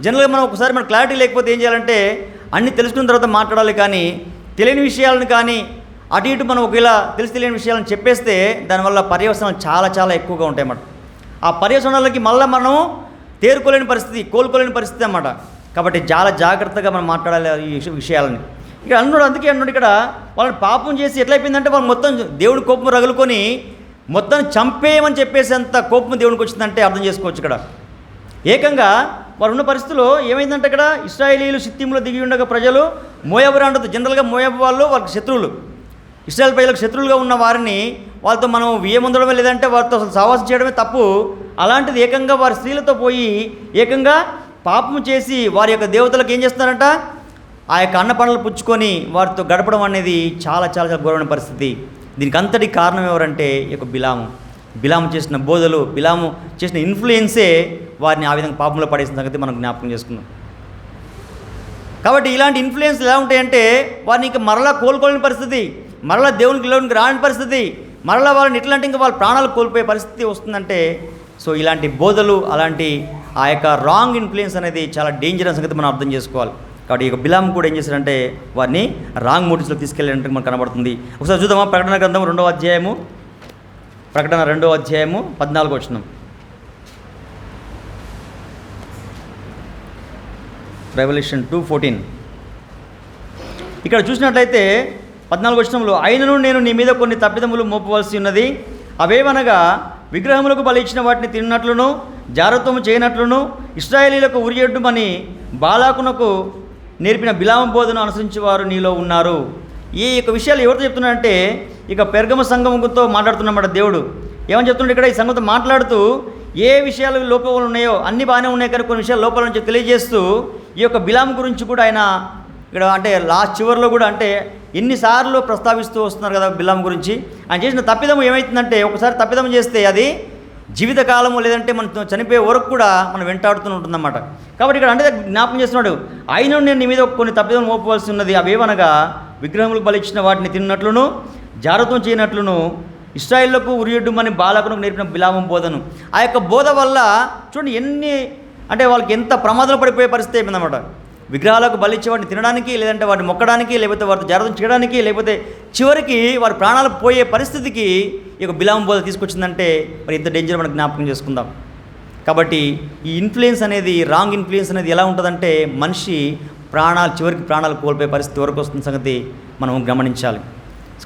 జనరల్గా మనం ఒకసారి మన క్లారిటీ లేకపోతే ఏం చేయాలంటే అన్నీ తెలుసుకున్న తర్వాత మాట్లాడాలి, కానీ తెలియని విషయాలను కానీ అటు ఇటు మనం ఒకవేళ తెలియని విషయాలను చెప్పేస్తే దానివల్ల పర్యవసనాలు చాలా చాలా ఎక్కువగా ఉంటాయి అన్నమాట. ఆ పర్యవసనాలకి మళ్ళీ మనం కోలుకోలేని పరిస్థితి అన్నమాట. కాబట్టి చాలా జాగ్రత్తగా మనం మాట్లాడాలి ఈ విషయాలని. ఇక్కడ అందుకే అన్నాడు ఇక్కడ, వాళ్ళని పాపం చేసి ఎట్లయిపోయిందంటే వాళ్ళు మొత్తం దేవుడి కోపం రగులుకొని మొత్తం చంపేయమని చెప్పేసి అంత కోపం దేవునికి వచ్చిందంటే అర్థం చేసుకోవచ్చు. ఇక్కడ ఏకంగా వారు ఉన్న పరిస్థితుల్లో ఏమైందంటే, ఇక్కడ ఇశ్రాయేలీయులు షిత్తీములో దిగి ఉండగా ప్రజలు మోయాబు రాండ్లతో, జనరల్గా మోయాబు వాళ్ళు వాళ్ళకి శత్రువులు, ఇశ్రాయేల్ ప్రజలకు శత్రువులుగా ఉన్న వారిని వాళ్ళతో మనం వియ్యమందడమే, లేదంటే వారితో అసలు సహవాసం చేయడమే తప్పు. అలాంటిది ఏకంగా వారి స్త్రీలతో పోయి ఏకంగా పాపం చేసి వారి యొక్క దేవతలకు ఏం చేస్తున్నారంట, ఆ యొక్క అన్న పనులు పుచ్చుకొని వారితో గడపడం అనేది చాలా చాలా చాలా ఘోరమైన పరిస్థితి. దీనికి అంతటి కారణం ఎవరంటే ఈ యొక్క బిలాము చేసిన బోధలు, బిలాము చేసిన ఇన్ఫ్లుయెన్సే వారిని ఆ విధంగా పాపంలో పడేసిన సంగతి మనం జ్ఞాపకం చేసుకుందాం. కాబట్టి ఇలాంటి ఇన్ఫ్లుయెన్స్ ఎలా ఉంటాయంటే వారిని ఇంకా మరలా కోలుకోలేని పరిస్థితి, మరలా దేవునికి రాని పరిస్థితి, మరలా వాళ్ళని ఎట్లా అంటే ఇంకా వాళ్ళ ప్రాణాలు కోల్పోయే పరిస్థితి వస్తుందంటే, సో ఇలాంటి బోధలు, అలాంటి ఆ యొక్క రాంగ్ ఇన్ఫ్లుయెన్స్ అనేది చాలా డేంజరస్ సంగతి మనం అర్థం చేసుకోవాలి. కాబట్టి ఈ యొక్క బిలాము కూడా ఏం చేశారంటే వారిని రాంగ్ మోటివ్స్లో తీసుకెళ్ళినట్టు మనకు కనబడుతుంది. ఒకసారి చూద్దామా, ప్రకటన గ్రంథం 2వ అధ్యాయము, ప్రకటన 2వ అధ్యాయము 14వ వచనం. రెవల్యూషన్ 2:14. ఇక్కడ చూసినట్లయితే 14వ వచనంలో, అయినను నేను నీ మీద కొన్ని తప్పిదములు మోపవలసి ఉన్నది, అవేవనగా విగ్రహములకు బలి ఇచ్చిన వాటిని తిన్నట్లును, జారత్వము చేయనట్లును, ఇశ్రాయేలీలకు ఉరియొడ్డుమని బాలాకునకు నేర్పిన బిలాము బోధను అనుసరించేవారు నీలో ఉన్నారు. ఈ యొక్క విషయాలు ఎవరితో చెప్తున్నాడంటే ఇక పెర్గమ సంఘముతో మాట్లాడుతున్నమాట దేవుడు. ఏమని చెప్తున్నాడు ఇక్కడ? ఈ సంఘంతో మాట్లాడుతూ ఏ విషయాలు లోపాలు ఉన్నాయో అన్నీ బాగానే ఉన్నాయి, కానీ కొన్ని విషయాలు లోపాల నుంచి తెలియజేస్తూ ఈ యొక్క బిలాము గురించి కూడా ఆయన ఇక్కడ అంటే లాస్ట్ చివరిలో కూడా అంటే ఎన్నిసార్లు ప్రస్తావిస్తూ వస్తున్నారు కదా బిలాము గురించి. ఆయన చేసిన తప్పిదం ఏమవుతుందంటే, ఒకసారి తప్పిదం చేస్తే అది జీవితకాలము లేదంటే మనం చనిపోయే వరకు కూడా మనం వెంటాడుతూ ఉంటుందన్నమాట. కాబట్టి ఇక్కడ అంటే జ్ఞాపకం చేస్తున్నాడు, అయినా నేను నీ మీద కొన్ని తప్పిదం మోపవలసి ఉన్నది, అవేవనగా విగ్రహములకు బలిచ్చిన వాటిని తిన్నట్లును, జారత్వం చేయనట్లును, ఇశ్రాయేలులకు ఉరియొడ్డుమని బాలాకునకు నేర్పిన బిలాము బోధను. ఆ యొక్క బోధ వల్ల చూడండి ఎన్ని అంటే వాళ్ళకి ఎంత ప్రమాదాలు పడిపోయే పరిస్థితి అయిపోయిందన్నమాట. విగ్రహాలకు బలిచ్చే వాటిని తినడానికి, లేదంటే వాటిని మొక్కడానికి, లేకపోతే వాటిని జాగ్రత్త చేయడానికి, లేకపోతే చివరికి వారి ప్రాణాలు పోయే పరిస్థితికి ఈ యొక్క బిలాము బోధ తీసుకొచ్చిందంటే మరి ఎంత డేంజర్ మనం జ్ఞాపకం చేసుకుందాం. కాబట్టి ఈ ఇన్ఫ్లుయెన్స్ అనేది, రాంగ్ ఇన్ఫ్లుయెన్స్ అనేది ఎలా ఉంటుందంటే మనిషి చివరికి ప్రాణాలు కోల్పోయే పరిస్థితి వరకు వస్తున్న సంగతి మనం గమనించాలి.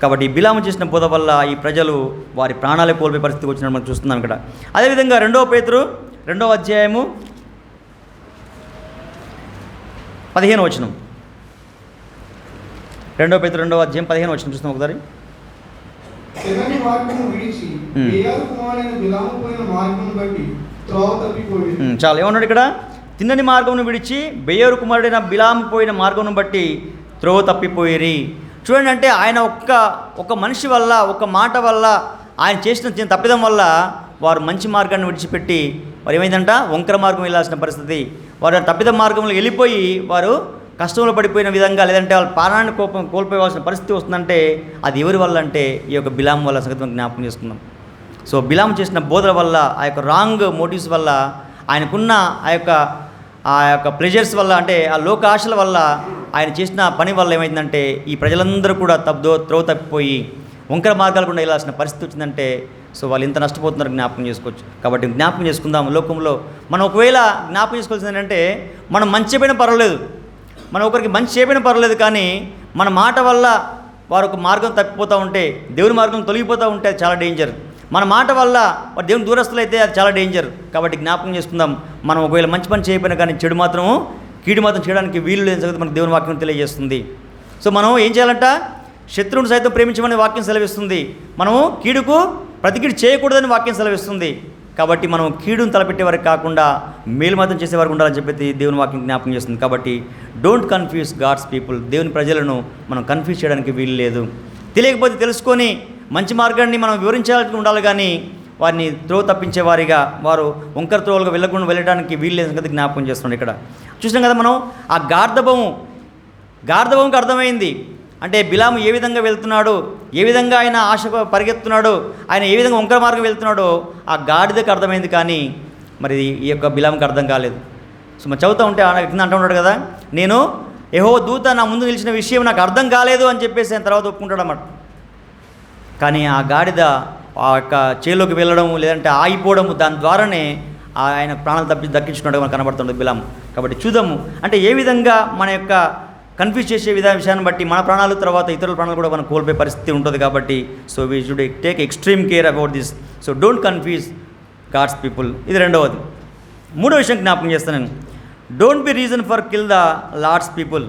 కాబట్టి ఈ బిలాము చేసిన బోధ వల్ల ఈ ప్రజలు వారి ప్రాణాలే కోల్పోయే పరిస్థితి వచ్చినట్టు మనం చూస్తున్నాం ఇక్కడ. అదేవిధంగా 2వ పేతురు 2వ అధ్యాయము 15వ వచనం. 2వ పేతురు 2వ అధ్యాయం 15వ వచనం చూస్తాం ఒకసారి. తినని మార్గమును విడిచి బెయోరు కుమారుడైన బిలాము పోయిన మార్గమును బట్టి త్రోవ తప్పిపోయి. చాలా ఏమన్నాడు ఇక్కడ? తిన్నని మార్గమును విడిచి బెయోరు కుమారుడైన బిలాము పోయిన మార్గమును బట్టి త్రోవ తప్పిపోయిరి. చూడండి, అంటే ఆయన ఒక మనిషి వల్ల, ఒక మాట వల్ల, ఆయన చేసిన తప్పిదం వల్ల వారు మంచి మార్గాన్ని విడిచిపెట్టి వారు ఏమైందంట వంకర మార్గం వెళ్ళాల్సిన పరిస్థితి, వారు తప్పిద మార్గంలో వెళ్ళిపోయి వారు కష్టంలో పడిపోయిన విధంగా, లేదంటే వాళ్ళ ప్రాణాన్ని కోల్పోవాల్సిన పరిస్థితి వస్తుందంటే అది ఎవరి వల్ల అంటే ఈ యొక్క బిలాము వల్ల సంగతి మనం జ్ఞాపకం చేసుకుందాం. సో బిలాము చేసిన బోధల వల్ల, ఆ యొక్క రాంగ్ మోటివ్స్ వల్ల, ఆయనకున్న ఆ యొక్క ప్లెజర్స్ వల్ల, అంటే ఆ లోక ఆశల వల్ల, ఆయన చేసిన పని వల్ల ఏమైందంటే ఈ ప్రజలందరూ కూడా త్రోవ తప్పిపోయి వంకర మార్గాలు కూడా వెళ్ళాల్సిన పరిస్థితి వచ్చిందంటే సో వాళ్ళు ఎంత నష్టపోతున్నారో జ్ఞాపకం చేసుకోవచ్చు. కాబట్టి జ్ఞాపకం చేసుకుందాం. లోకంలో మనం ఒకవేళ జ్ఞాపకం చేసుకోవాల్సింది ఏంటంటే, మనం మంచి చేయకపోయినా పర్వాలేదు, మనం ఒకరికి మంచి చేయకపోయినా పర్వాలేదు, కానీ మన మాట వల్ల వారు ఒక మార్గం తప్పిపోతూ ఉంటే, దేవుని మార్గం తొలగిపోతూ ఉంటే అది చాలా డేంజర్. మన మాట వల్ల వారు దేవుని దూరస్తులు అయితే అది చాలా డేంజర్. కాబట్టి జ్ఞాపకం చేసుకుందాం, మనం ఒకవేళ మంచి పని చేయకపోయినా కానీ కీడు మాత్రం చేయడానికి వీలు లేని సంగతి మనకు దేవుని వాక్యం తెలియజేస్తుంది. సో మనం ఏం చేయాలంట? శత్రువుని సైతం ప్రేమించమని వాక్యం సెలవిస్తుంది. మనము కీడుకు ప్రతికీడు చేయకూడదని వాక్యం సెలవిస్తుంది. కాబట్టి మనం కీడును తలపెట్టే వారికి కాకుండా మేలు మాత్రం చేసేవారికి ఉండాలని చెప్పి దేవుని వాక్యం జ్ఞాపకం చేస్తుంది. కాబట్టి డోంట్ కన్ఫ్యూజ్ గాడ్స్ పీపుల్. దేవుని ప్రజలను మనం కన్ఫ్యూజ్ చేయడానికి వీలు లేదు. తెలియకపోతే తెలుసుకొని మంచి మార్గాన్ని మనం వివరించాల్సి ఉండాలి, కానీ వారిని త్రోవ తప్పించే వారిగా, వారు వంకర త్రోవలుగా వెళ్ళడానికి వీలు లేని సంగతి జ్ఞాపకం చేస్తున్నాడు. ఇక్కడ చూసినాం కదా మనం, ఆ గార్ధబముకి అర్థమైంది. అంటే బిలాము ఏ విధంగా వెళ్తున్నాడు, ఏ విధంగా ఆయన ఆశ పరిగెత్తున్నాడు, ఆయన ఏ విధంగా వంకర మార్గం వెళ్తున్నాడో ఆ గాడిదకు అర్థమైంది, కానీ మరి ఈ యొక్క బిలాముకి అర్థం కాలేదు. సో మనం చదువుతూ ఉంటే కింద అంటూ ఉన్నాడు కదా, నేను యెహోవా దూత నా ముందు నిలిచిన విషయం నాకు అర్థం కాలేదు అని చెప్పేసి ఆయన తర్వాత ఒప్పుకుంటాడు అన్నమాట. కానీ ఆ గాడిద ఆ యొక్క చేలోకి వెళ్ళడం, లేదంటే ఆగిపోవడము, దాని ద్వారానే ఆయన ప్రాణాలు దక్కించుకున్నట్టుగా మనకు కనబడుతుంది బిలాము. కాబట్టి చూద్దాము, అంటే ఏ విధంగా మన యొక్క కన్ఫ్యూజ్ చేసే విషయాన్ని బట్టి మన ప్రాణాలు తర్వాత ఇతరుల ప్రాణాలు కూడా మనం కోల్పోయే పరిస్థితి ఉంటుంది. కాబట్టి so we should take extreme care about this. So don't confuse God's people. ఇది రెండవది. మూడో విషయం జ్ఞాపకం చేస్తాను నేను, don't be reason for kill the Lord's people.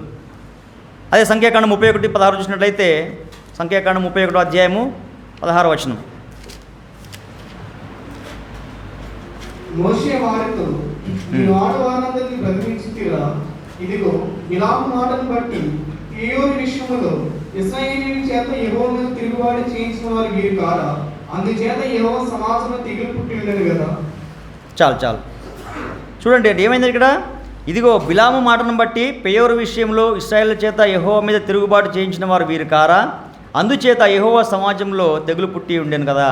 అదే సంఖ్యాకాండం 31:16 చూసినట్లయితే, సంఖ్యాకాండం 31 అధ్యాయము 16వ వచనం. మోషే వారితో, ఈ ఆడవారందరినీ బ్రతికించితిరా, ఇదిగో బిలాము మాటను బట్టి పెయోరు విషయములో ఇశ్రాయేలీయుల చేత యెహోవా మీద తిరుగుబాటు చేయించిన వారు వీరు కారా? అందుచేత యెహోవా సమాజంలో తెగులు పుట్టి ఉండేది కదా. చాలు చూడండి అంటే ఏమైంది ఇక్కడ, ఇదిగో బిలాము మాటను బట్టి పెయోరు విషయంలో ఇశ్రాయేలు చేత యెహోవా మీద తిరుగుబాటు చేయించిన వారు వీరు కారా, అందుచేత యెహోవా సమాజంలో తెగులు పుట్టి ఉండేను కదా.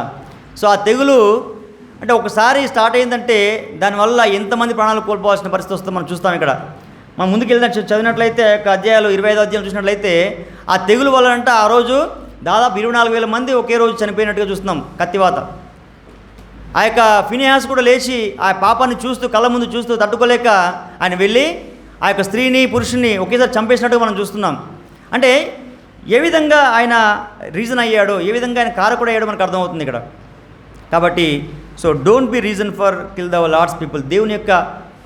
సో ఆ తెగులు అంటే ఒకసారి స్టార్ట్ అయిందంటే దానివల్ల ఎంతమంది ప్రాణాలు కోల్పోవాల్సిన పరిస్థితి వస్తుందో మనం చూస్తాం. ఇక్కడ మనం ముందుకు వెళ్ళిన చదివినట్లయితే అధ్యాయాలు 25 అధ్యాయం చూసినట్లయితే ఆ తెగులు వల్ల అంటే ఆ రోజు దాదాపు 24,000 మంది ఒకే రోజు చనిపోయినట్టుగా చూస్తున్నాం కత్తివాత. ఆ యొక్క ఫినిహాస్ కూడా లేచి ఆ పాపాన్ని చూస్తూ కళ్ళ ముందు చూస్తూ తట్టుకోలేక ఆయన వెళ్ళి ఆ యొక్క స్త్రీని పురుషుని ఒకేసారి చంపేసినట్టుగా మనం చూస్తున్నాం. అంటే ఏ విధంగా ఆయన రీజన్ అయ్యాడో, ఏ విధంగా ఆయన కారకుడు అయ్యాడో మనకు అర్థమవుతుంది ఇక్కడ. కాబట్టి so don't be reason for kill the Lord's people. దేవుని యొక్క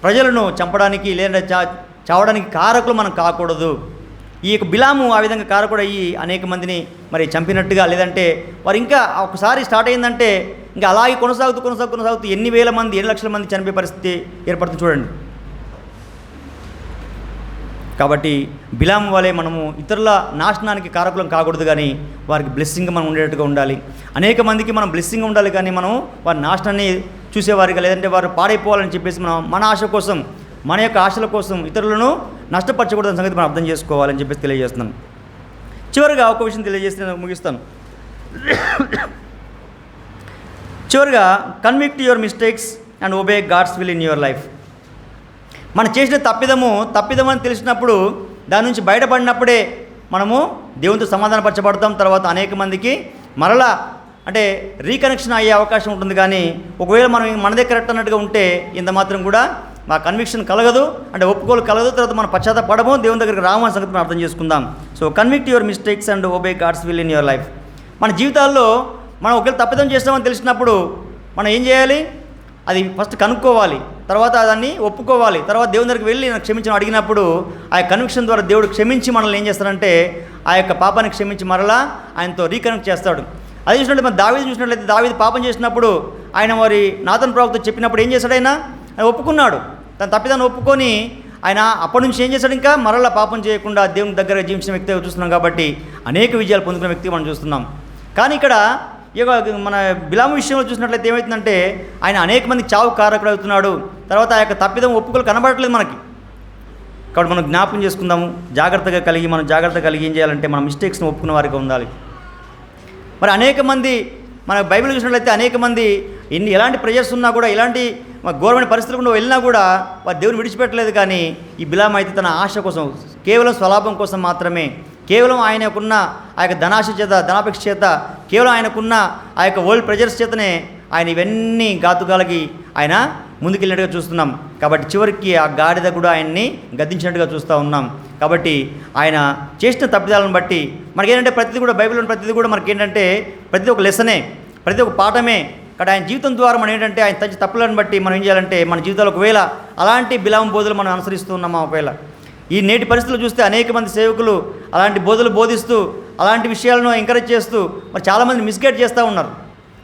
ప్రజలను చంపడానికి లేదా చావడానికి కారకులు మనం కాకూడదు. ఈ యొక్క బిలాము ఆ విధంగా కారకుడు అయ్యి అనేక మందిని మరి చంపినట్టుగా, లేదంటే వారు ఇంకా ఒకసారి స్టార్ట్ అయిందంటే ఇంకా అలాగే కొనసాగుతూ ఎన్ని వేల మంది, ఎన్ని లక్షల మంది చనిపోయే పరిస్థితి ఏర్పడుతుంది చూడండి. కాబట్టి బిలాము వలె మనము ఇతరుల నాశనానికి కారకులం కాకూడదు, కానీ వారికి బ్లెస్సింగ్ మనం ఉండేట్టుగా ఉండాలి. అనేక మందికి మనం బ్లెస్సింగ్ ఉండాలి, కానీ మనం వారి నాశనాన్ని చూసేవారిగా, లేదంటే వారు పాడైపోవాలని చెప్పేసి మనం మన ఆశ కోసం, మన యొక్క ఆశల కోసం ఇతరులను నష్టపరచకూడదని సంగతి మనం అర్థం చేసుకోవాలని చెప్పేసి తెలియజేస్తున్నాను. చివరిగా ఒక విషయం తెలియజేస్తే ముగిస్తాను. చివరిగా convict your mistakes and obey God's will in your life. మనం చేసిన తప్పిదం అని తెలిసినప్పుడు దాని నుంచి బయటపడినప్పుడే మనము దేవునితో సమాధానపరచబడతాం. తర్వాత అనేక మందికి మరలా అంటే రీకనెక్షన్ అయ్యే అవకాశం ఉంటుంది. కానీ ఒకవేళ మనం మనదే కరెక్ట్ అన్నట్టుగా ఉంటే ఇంత మాత్రం కూడా మా కన్విక్షన్ కలగదు, అంటే ఒప్పుకోలు కలగదు. తర్వాత మనం పశ్చాత్తపడము, దేవుని దగ్గరికి రాము అనే సంగతి మనం అర్థం చేసుకుందాం. So convict your mistakes and obey God's will in your life. మన జీవితాల్లో మనం ఒకవేళ తప్పిదం చేస్తామని తెలిసినప్పుడు మనం ఏం చేయాలి? అది ఫస్ట్ కనుక్కోవాలి, తర్వాత దాన్ని ఒప్పుకోవాలి, తర్వాత దేవుని దగ్గరికి వెళ్ళి నాకు క్షమించడం అడిగినప్పుడు ఆ కన్విక్షన్ ద్వారా దేవుడు క్షమించి మనల్ని ఏం చేస్తాడంటే ఆ యొక్క పాపాన్ని క్షమించి మరలా ఆయనతో రీకనెక్ట్ చేస్తాడు. అది చూసినట్లయితే మన దావీదు చూసినట్లయితే దావీదు పాపం చేసినప్పుడు ఆయన వారి నాతన్ ప్రవక్త చెప్పినప్పుడు ఏం చేశాడు? ఆయన ఒప్పుకున్నాడు, తన తప్పిదాన్ని ఒప్పుకొని ఆయన అప్పటి నుంచి ఏం చేశాడు? ఇంకా మరలా పాపం చేయకుండా దేవుని దగ్గర జీవించిన వ్యక్తిగా చూస్తున్నాం. కాబట్టి అనేక విజయాలు పొందుకున్న వ్యక్తిగా మనం చూస్తున్నాం. కానీ ఇక్కడ ఈ మన బిలాము విషయంలో చూసినట్లయితే ఏమవుతుందంటే ఆయన అనేక మంది చావు కారకుడు అవుతున్నాడు. తర్వాత ఆ యొక్క తప్పిదం ఒప్పుకోలు కనబడట్లేదు మనకి. కాబట్టి మనం జ్ఞాపకం చేసుకుందాము, మనం జాగ్రత్త కలిగి ఏం చేయాలంటే మన మిస్టేక్స్ని ఒప్పుకున్న వారికి ఉండాలి. మరి అనేక మంది మన బైబిల్ చూసినట్లయితే అనేక మంది ఎలాంటి ప్రెజర్స్ ఉన్నా కూడా, ఎలాంటి ఘోరమైన పరిస్థితులు కూడా వెళ్ళినా కూడా వారు దేవుని విడిచిపెట్టలేదు. కానీ ఈ బిలాము అయితే తన ఆశ కోసం, కేవలం స్వలాభం కోసం మాత్రమే, కేవలం ఆయనకున్న ఆ యొక్క ధనాశ చేత, ధనాపేక్ష చేత, కేవలం ఆయనకున్న ఆ యొక్క వరల్డ్ ప్రెజర్స్ చేతనే ఆయన ఇవన్నీ ఘాతుకాలకి ఆయన ముందుకెళ్ళినట్టుగా చూస్తున్నాం. కాబట్టి చివరికి ఆ గాడిద కూడా ఆయన్ని గద్దించినట్టుగా చూస్తూ ఉన్నాం. కాబట్టి ఆయన చేసిన తప్పిదాలను బట్టి మనకేంటంటే ప్రతిదీ కూడా బైబిల్లోని ప్రతిదీ కూడా మనకేంటంటే ప్రతి ఒక లెసనే, ప్రతి ఒక పాఠమే. కాబట్టి ఆయన జీవితం ద్వారా మనం ఏంటంటే ఆయన తగ్గి తప్పులను బట్టి మనం ఏం చేయాలంటే మన జీవితాలు ఒకవేళ అలాంటి బిలాము బోధలు మనం అనుసరిస్తూ ఉన్నామా, ఒకవేళ ఈ నేటి పరిస్థితులు చూస్తే అనేక మంది సేవకులు అలాంటి బోధలు బోధిస్తూ అలాంటి విషయాలను ఎంకరేజ్ చేస్తూ మరి చాలామంది మిస్గైడ్ చేస్తూ ఉన్నారు.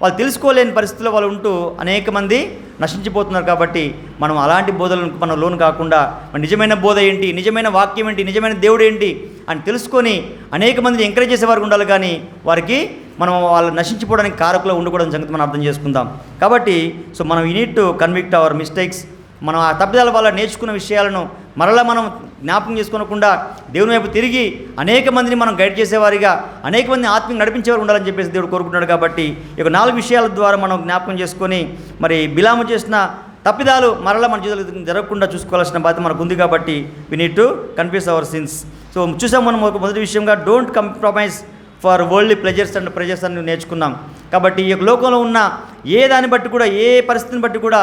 వాళ్ళు తెలుసుకోలేని పరిస్థితుల్లో వాళ్ళు ఉంటూ అనేక మంది నశించిపోతున్నారు. కాబట్టి మనం అలాంటి బోధలను మనం లోను కాకుండా నిజమైన బోధ ఏంటి, నిజమైన వాక్యం ఏంటి, నిజమైన దేవుడు ఏంటి అని తెలుసుకొని అనేక మందిని ఎంకరేజ్ చేసేవారికి ఉండాలి. కానీ వారికి మనం వాళ్ళు నశించిపోవడానికి కారకులు ఉండకూడదని సంగతి మనం అర్థం చేసుకుందాం. కాబట్టి సో మనం you need to convict hour mistakes. మనం ఆ తప్పిదాల వల్ల నేర్చుకున్న విషయాలను మరలా మనం జ్ఞాపకం చేసుకోకుండా దేవుని వైపు తిరిగి అనేక మందిని మనం గైడ్ చేసేవారిగా, అనేక మందిని ఆత్మీయంగా నడిపించేవారు ఉండాలని చెప్పేసి దేవుడు కోరుకుంటున్నాడు. కాబట్టి ఈ 4 విషయాల ద్వారా మనం జ్ఞాపకం చేసుకొని మరి బిలాము చేసిన తప్పిదాలు మరలా మన జీవితంలో జరగకుండా చూసుకోవాల్సిన బాధ్యత మనకు ఉంది. కాబట్టి we need to confuse our sins. So చూసాం మనం ఒక మొదటి విషయంగా don't compromise for worldly pleasures and pressures అని నేర్చుకున్నాం. కాబట్టి ఈ లోకంలో ఉన్న ఏ దాన్ని బట్టి కూడా, ఏ పరిస్థితిని బట్టి కూడా,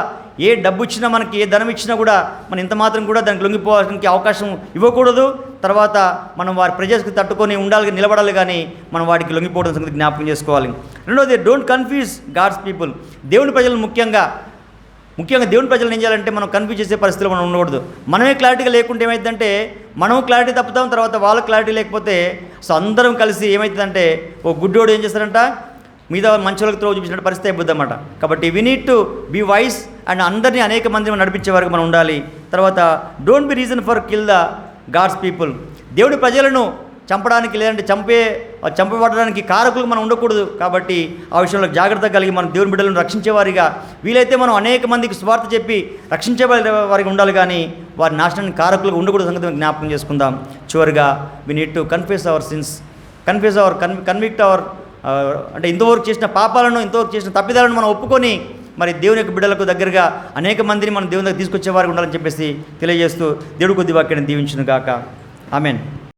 ఏ డబ్బు ఇచ్చినా మనకి, ఏ ధనం ఇచ్చినా కూడా మనం ఇంత మాత్రం కూడా దానికి లొంగిపోవడానికి అవకాశం ఇవ్వకూడదు. తర్వాత మనం వారి ప్రెజర్స్కి తట్టుకొని ఉండాలి, నిలబడాలి. కానీ మనం వాటికి లొంగిపోవడం సంగతి జ్ఞాపకం చేసుకోవాలి. రెండవది డోంట్ కన్ఫ్యూజ్ గాడ్స్ పీపుల్. దేవుని ప్రజలను ముఖ్యంగా దేవుని ప్రజలను ఏం చేయాలంటే మనం కన్ఫ్యూజ్ చేసే పరిస్థితిలో మనం ఉండకూడదు. మనమే క్లారిటీగా లేకుంటే ఏమవుతుందంటే మనం క్లారిటీ తప్పుతాం, తర్వాత వాళ్ళ క్లారిటీ లేకపోతే సో అందరం కలిసి ఏమవుతుందంటే ఓ గుడ్డోడు ఏం చేస్తారంట మీద మంచోళ్ళకి త్రోవ చూపించిన పరిస్థితి అయిపోద్ది అన్నమాట. కాబట్టి we need to be wise and అందరినీ అనేక మందిని నడిపించే వరకు మనం ఉండాలి. తర్వాత don't be reason for kill the God's people. దేవుడి ప్రజలను చంపడానికి లేదంటే చంపబడడానికి కారకులు మనం ఉండకూడదు. కాబట్టి ఆ విషయంలో జాగ్రత్త కలిగి మనం దేవుని బిడ్డలను రక్షించేవారిగా, వీలైతే మనం అనేక మందికి స్వార్థ చెప్పి రక్షించే వారికి ఉండాలి, కానీ వారి నాశనానికి కారకులుగా ఉండకూడదు సంగతి జ్ఞాపకం చేసుకుందాం. చివరిగా we need to confess our sins, convict our అంటే ఇంతవరకు చేసిన పాపాలను, ఇంతవరకు చేసిన తప్పిదాలను మనం ఒప్పుకొని మరి దేవుని యొక్క బిడ్డలకు దగ్గరగా అనేక మందిని మనం దేవుని దగ్గర తీసుకొచ్చే వారికి ఉండాలని చెప్పేసి తెలియజేస్తూ దేవుడి కొద్ది వాక్యాన్ని దీవించును గాక. ఆమెన్.